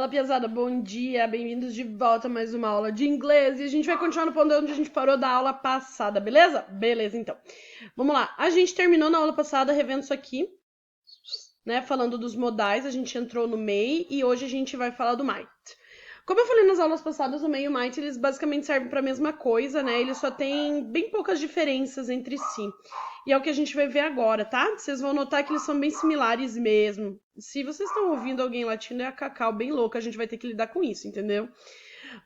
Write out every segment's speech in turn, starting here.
Fala, piazada, bom dia, bem-vindos de volta a mais uma aula de inglês e a gente vai continuar no ponto onde a gente parou da aula passada, beleza? Beleza, então. Vamos lá, a gente terminou na aula passada revendo isso aqui, né, falando dos modais, a gente entrou no may e hoje a gente vai falar do might. Como eu falei nas aulas passadas, o may e o might, eles basicamente servem para a mesma coisa, né? Eles só têm bem poucas diferenças entre si. E é o que a gente vai ver agora, tá? Vocês vão notar que eles são bem similares mesmo. Se vocês estão ouvindo alguém latindo, é a Cacau bem louca, a gente vai ter que lidar com isso, entendeu?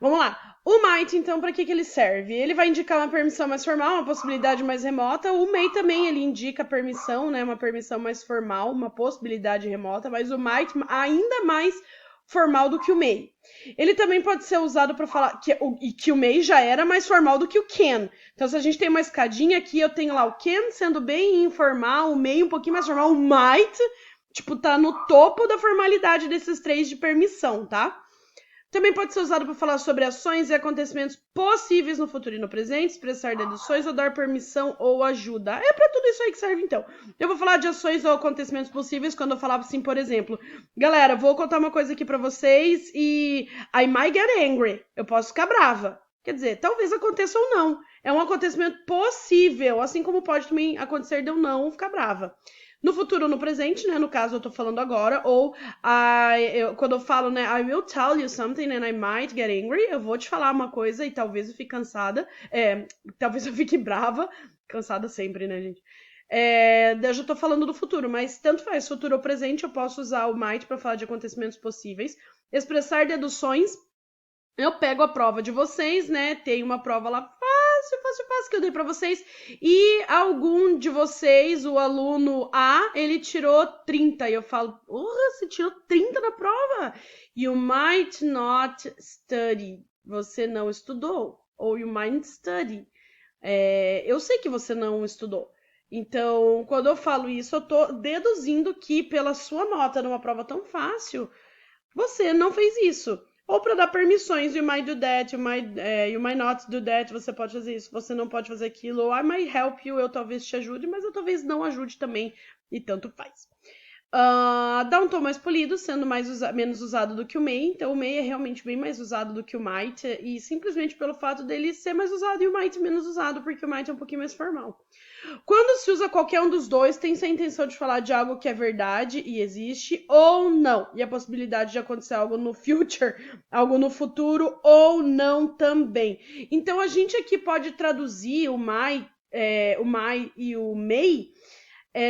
Vamos lá. O might, então, para que ele serve? Ele vai indicar uma permissão mais formal, uma possibilidade mais remota. O may também, ele indica permissão, né? Uma permissão mais formal, uma possibilidade remota. Mas o might, ainda mais formal do que o may. Ele também pode ser usado para falar que o may já era mais formal do que o can. Então, se a gente tem uma escadinha aqui, eu tenho lá o can sendo bem informal, o may um pouquinho mais formal, o might, tipo, tá no topo da formalidade desses três de permissão, tá? Também pode ser usado para falar sobre ações e acontecimentos possíveis no futuro e no presente, expressar deduções ou dar permissão ou ajuda. É para tudo isso aí que serve, então. Eu vou falar de ações ou acontecimentos possíveis quando eu falava assim, por exemplo, galera, vou contar uma coisa aqui para vocês e I might get angry. Eu posso ficar brava. Quer dizer, talvez aconteça ou não. É um acontecimento possível, assim como pode também acontecer de eu não ficar brava. No futuro ou no presente, né? No caso, eu tô falando agora. Ou quando eu falo, né? I will tell you something and I might get angry. Eu vou te falar uma coisa e talvez eu fique cansada. Talvez eu fique brava. Cansada sempre, né, gente? Eu já tô falando do futuro, mas tanto faz, futuro ou presente, eu posso usar o might para falar de acontecimentos possíveis. Expressar deduções. Eu pego a prova de vocês, né? Tem uma prova lá fácil que eu dei para vocês. E algum de vocês, o aluno A, ele tirou 30. E eu falo, você tirou 30 na prova? You might not study. Você não estudou. Ou you might study. Eu sei que você não estudou. Então, quando eu falo isso, eu tô deduzindo que pela sua nota numa prova tão fácil, você não fez isso. Ou para dar permissões, you might do that, you might not do that, você pode fazer isso, você não pode fazer aquilo, ou I might help you, eu talvez te ajude, mas eu talvez não ajude também, e tanto faz. Dá um tom mais polido, sendo menos usado do que o may, então o may é realmente bem mais usado do que o might, e simplesmente pelo fato dele ser mais usado e o might menos usado, porque o might é um pouquinho mais formal. Quando se usa qualquer um dos dois, tem-se a intenção de falar de algo que é verdade e existe ou não. E a possibilidade de acontecer algo no future, algo no futuro ou não também. Então, a gente aqui pode traduzir o might e o may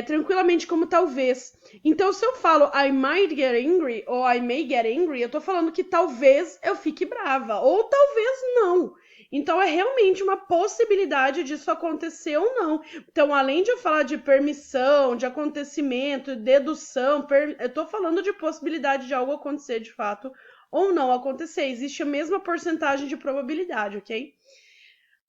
tranquilamente como talvez. Então, se eu falo I might get angry ou I may get angry, eu tô falando que talvez eu fique brava ou talvez não. Então, é realmente uma possibilidade disso acontecer ou não. Então, além de eu falar de permissão, de acontecimento, dedução, eu tô falando de possibilidade de algo acontecer de fato ou não acontecer. Existe a mesma porcentagem de probabilidade, ok?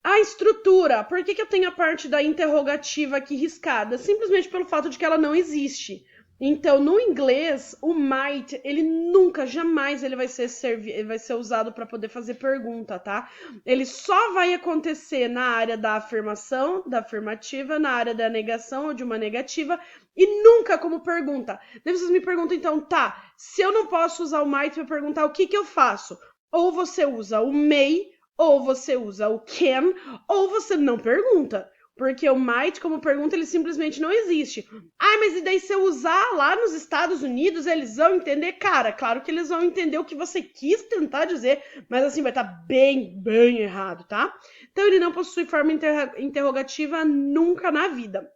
A estrutura, por que eu tenho a parte da interrogativa aqui riscada? Simplesmente pelo fato de que ela não existe. Então, no inglês, o might, ele nunca, jamais ele vai ser usado para poder fazer pergunta, tá? Ele só vai acontecer na área da afirmação, da afirmativa, na área da negação ou de uma negativa, e nunca como pergunta. Daí vocês me perguntam, então, tá, se eu não posso usar o might para perguntar, o que eu faço? Ou você usa o may, ou você usa o can, ou você não pergunta. Porque o might, como pergunta, ele simplesmente não existe. Mas e daí se eu usar lá nos Estados Unidos, eles vão entender? Cara, claro que eles vão entender o que você quis tentar dizer, mas assim, vai estar bem, bem errado, tá? Então, ele não possui forma interrogativa nunca na vida.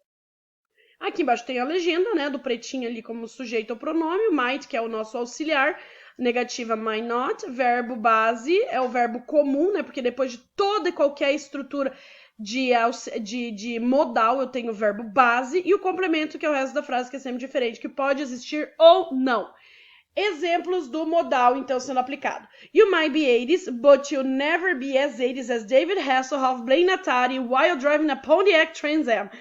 Aqui embaixo tem a legenda, né, do pretinho ali como sujeito ou pronome, o might, que é o nosso auxiliar, negativa might not, verbo base é o verbo comum, né? Porque depois de toda e qualquer estrutura de modal, eu tenho o verbo base e o complemento, que é o resto da frase, que é sempre diferente, que pode existir ou não. Exemplos do modal, então, sendo aplicado. You might be 80s, but you'll never be as 80s as David Hasselhoff, Blaine Natari, while driving a Pontiac Trans Am.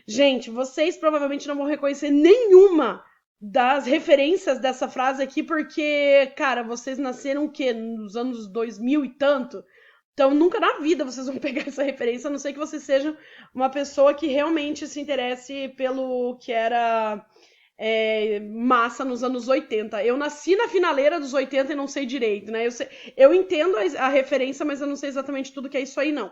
Gente, vocês provavelmente não vão reconhecer nenhuma das referências dessa frase aqui, porque, cara, vocês nasceram o quê? Nos anos 2000 e tanto? Então, nunca na vida vocês vão pegar essa referência, a não ser que você seja uma pessoa que realmente se interesse pelo que era massa nos anos 80. Eu nasci na finaleira dos 80 e não sei direito, né? Eu entendo a referência, mas eu não sei exatamente tudo que é isso aí, não.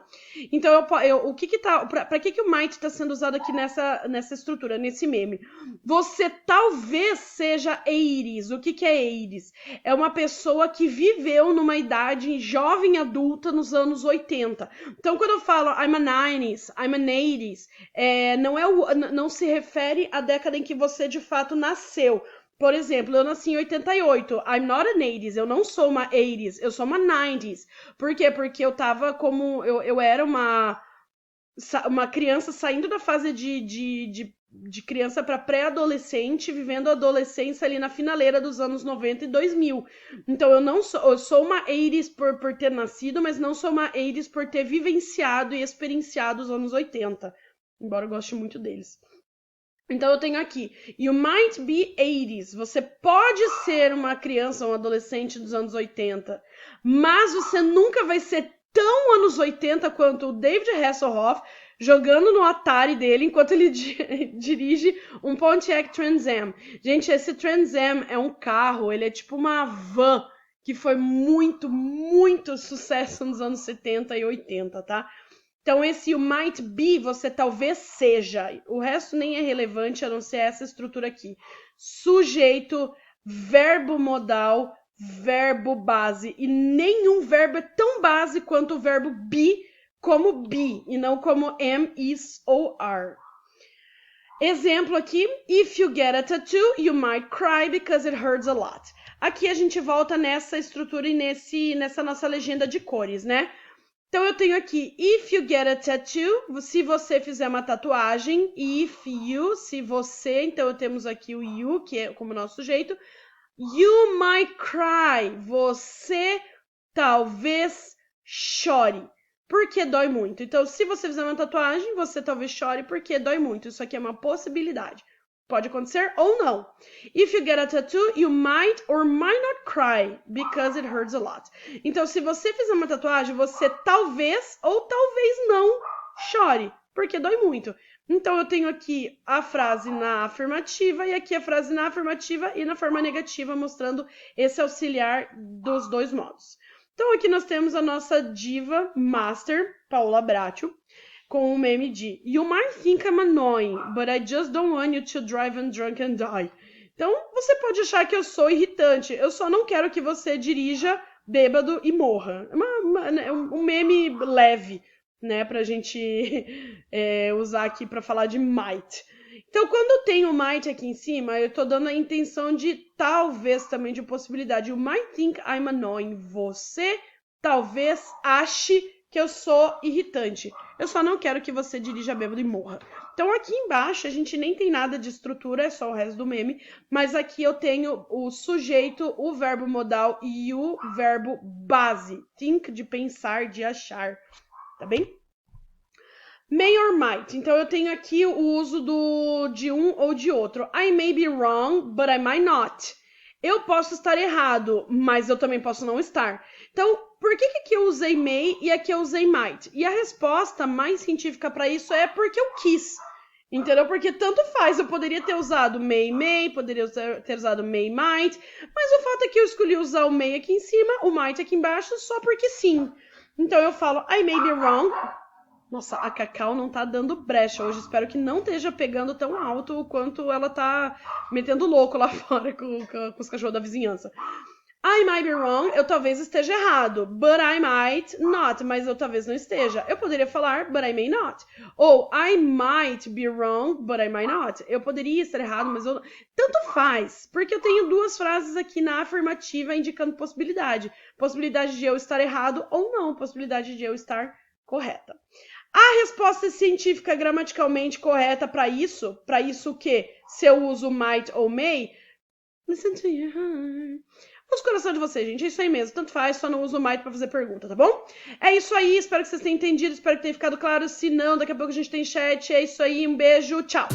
Então, o que tá... Pra que o might tá sendo usado aqui nessa estrutura, nesse meme? Você talvez seja 80s. O que é 80s? É uma pessoa que viveu numa idade jovem adulta nos anos 80. Então, quando eu falo I'm a 90s, I'm an 80s, não se refere à década em que você de fato nasceu. Por exemplo, eu nasci em 88. I'm not an 80s. Eu não sou uma 80s. Eu sou uma 90s. Por quê? Porque eu tava como... Eu era uma criança saindo da fase de criança para pré-adolescente, vivendo a adolescência ali na finaleira dos anos 90 e 2000. Então eu sou uma 80s por ter nascido, mas não sou uma 80s por ter vivenciado e experienciado os anos 80. Embora eu goste muito deles. Então eu tenho aqui, you might be 80s. Você pode ser uma criança ou um adolescente dos anos 80, mas você nunca vai ser tão anos 80 quanto o David Hasselhoff jogando no Atari dele enquanto ele dirige um Pontiac Trans Am. Gente, esse Trans Am é um carro, ele é tipo uma van que foi muito, muito sucesso nos anos 70 e 80, tá? Então, esse you might be, você talvez seja. O resto nem é relevante, a não ser essa estrutura aqui. Sujeito, verbo modal, verbo base. E nenhum verbo é tão base quanto o verbo be, como be, e não como am, is ou are. Exemplo aqui, if you get a tattoo, you might cry because it hurts a lot. Aqui a gente volta nessa estrutura e nessa nossa legenda de cores, né? Então, eu tenho aqui, if you get a tattoo, se você fizer uma tatuagem, if you, se você, então temos aqui o you, que é como nosso sujeito, you might cry, você talvez chore, porque dói muito. Então, se você fizer uma tatuagem, você talvez chore porque dói muito. Isso aqui é uma possibilidade. Pode acontecer ou não. If you get a tattoo, you might or might not cry because it hurts a lot. Então, se você fizer uma tatuagem, você talvez ou talvez não chore, porque dói muito. Então, eu tenho aqui a frase na afirmativa e aqui a frase na afirmativa e na forma negativa, mostrando esse auxiliar dos dois modos. Então, aqui nós temos a nossa diva master, Paula Bracho, com o meme de You might think I'm annoying, but I just don't want you to drive and drunk and die. Então, você pode achar que eu sou irritante, eu só não quero que você dirija bêbado e morra. Um meme leve, né, pra gente usar aqui pra falar de might. Então, quando eu tenho might aqui em cima, eu tô dando a intenção de talvez também de possibilidade. You might think I'm annoying. Você talvez ache que eu sou irritante. Eu só não quero que você dirija bêbado e morra. Então, aqui embaixo, a gente nem tem nada de estrutura, é só o resto do meme. Mas aqui eu tenho o sujeito, o verbo modal e o verbo base. Think, de pensar, de achar. Tá bem? May or might. Então, eu tenho aqui o uso de um ou de outro. I may be wrong, but I might not. Eu posso estar errado, mas eu também posso não estar. Então, por que aqui eu usei may e aqui eu usei might? E a resposta mais científica para isso é porque eu quis. Entendeu? Porque tanto faz. Eu poderia ter usado may, poderia ter usado may, might. Mas o fato é que eu escolhi usar o may aqui em cima, o might aqui embaixo, só porque sim. Então, eu falo I may be wrong. Nossa, a Cacau não tá dando brecha hoje. Espero que não esteja pegando tão alto quanto ela tá metendo louco lá fora com os cachorros da vizinhança. I might be wrong, eu talvez esteja errado. But I might not, mas eu talvez não esteja. Eu poderia falar, but I may not. Ou I might be wrong, but I might not. Eu poderia estar errado, mas eu... Tanto faz, porque eu tenho duas frases aqui na afirmativa indicando possibilidade. Possibilidade de eu estar errado ou não. Possibilidade de eu estar correta. A resposta científica gramaticalmente correta para isso o quê? Se eu uso might ou may, listen to your heart. Os corações de vocês, gente, é isso aí mesmo. Tanto faz, só não uso might para fazer pergunta, tá bom? É isso aí, espero que vocês tenham entendido, espero que tenha ficado claro. Se não, daqui a pouco a gente tem chat. É isso aí, um beijo, tchau!